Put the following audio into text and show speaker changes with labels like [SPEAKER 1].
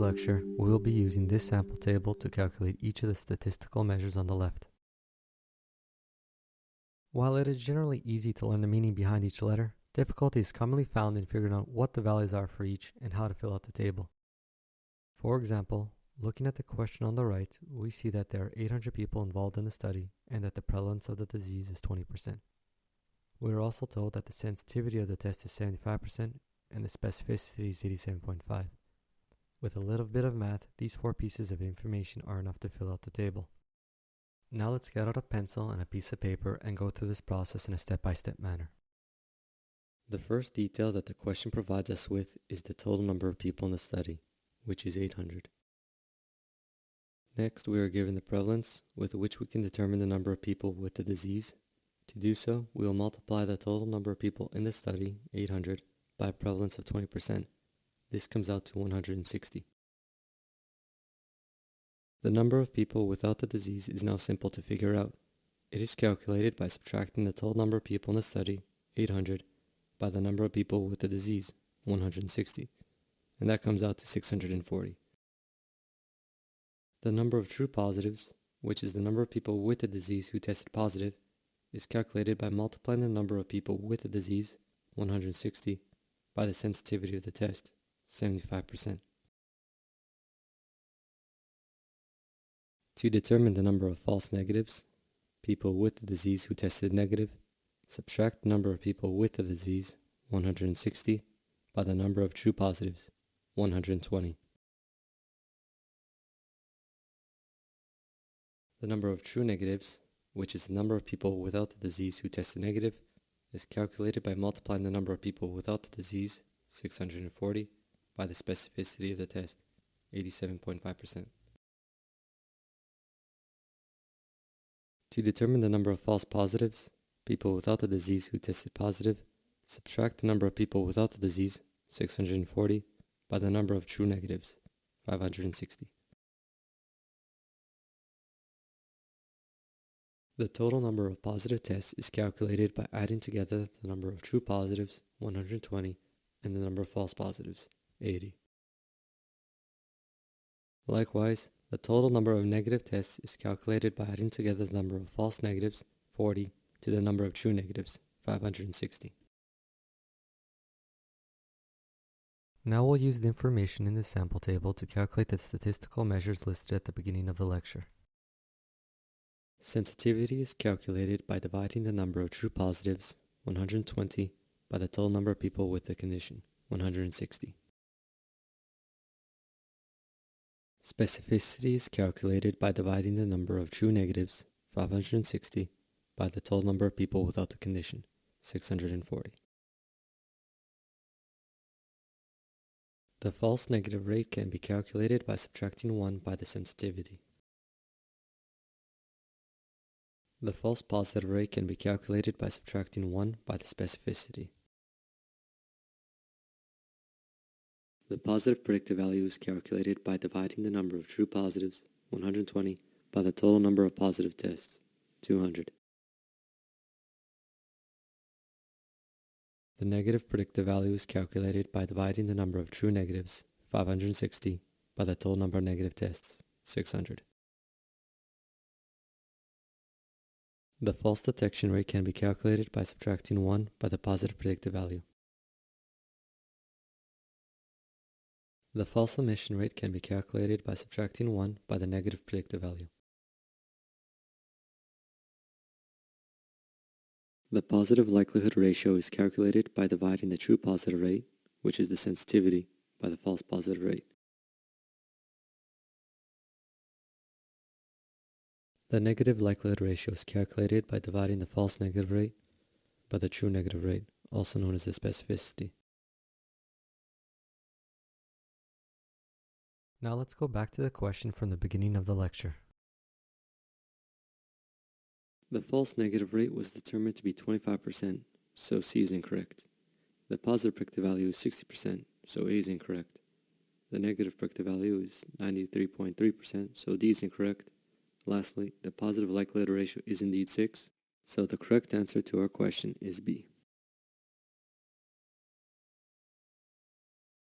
[SPEAKER 1] lecture, we will be using this sample table to calculate each of the statistical measures on the left. While it is generally easy to learn the meaning behind each letter, difficulty is commonly found in figuring out what the values are for each and how to fill out the table. For example, looking at the question on the right, we see that there are 800 people involved in the study and that the prevalence of the disease is 20%. We are also told that the sensitivity of the test is 75% and the specificity is 87.5. With a little bit of math, these 4 pieces of information are enough to fill out the table. Now let's get out a pencil and a piece of paper and go through this process in a step-by-step manner. The first detail that the question provides us with is the total number of people in the study, which is 800. Next, we are given the prevalence with which we can determine the number of people with the disease. To do so, we will multiply the total number of people in the study, 800, by a prevalence of 20%. This comes out to 160. The number of people without the disease is now simple to figure out. It is calculated by subtracting the total number of people in the study, 800, by the number of people with the disease, 160, and that comes out to 640. The number of true positives, which is the number of people with the disease who tested positive, is calculated by multiplying the number of people with the disease, 160, by the sensitivity of the test, 75%. To determine the number of false negatives, people with the disease who tested negative, subtract the number of people with the disease, 160, by the number of true positives, 120. The number of true negatives, which is the number of people without the disease who tested negative, is calculated by multiplying the number of people without the disease, 640, by the specificity of the test, 87.5%. To determine the number of false positives, people without the disease who tested positive, subtract the number of people without the disease, 640, by the number of true negatives, 560. The total number of positive tests is calculated by adding together the number of true positives, 120, and the number of false positives, 80. Likewise, the total number of negative tests is calculated by adding together the number of false negatives, 40, to the number of true negatives, 560. Now we'll use the information in the sample table to calculate the statistical measures listed at the beginning of the lecture. Sensitivity is calculated by dividing the number of true positives, 120, by the total number of people with the condition, 160. Specificity is calculated by dividing the number of true negatives, 560, by the total number of people without the condition, 640. The false negative rate can be calculated by subtracting 1 by the sensitivity. The false positive rate can be calculated by subtracting 1 by the specificity. The positive predictive value is calculated by dividing the number of true positives, 120, by the total number of positive tests, 200. The negative predictive value is calculated by dividing the number of true negatives, 560, by the total number of negative tests, 600. The false detection rate can be calculated by subtracting 1 by the positive predictive value. The false omission rate can be calculated by subtracting 1 by the negative predictive value. The positive likelihood ratio is calculated by dividing the true positive rate, which is the sensitivity, by the false positive rate. The negative likelihood ratio is calculated by dividing the false negative rate by the true negative rate, also known as the specificity. Now let's go back to the question from the beginning of the lecture. The false negative rate was determined to be 25%, so C is incorrect. The positive predictive value is 60%, so A is incorrect. The negative predictive value is 93.3%, so D is incorrect. Lastly, the positive likelihood ratio is indeed 6, so the correct answer to our question is B.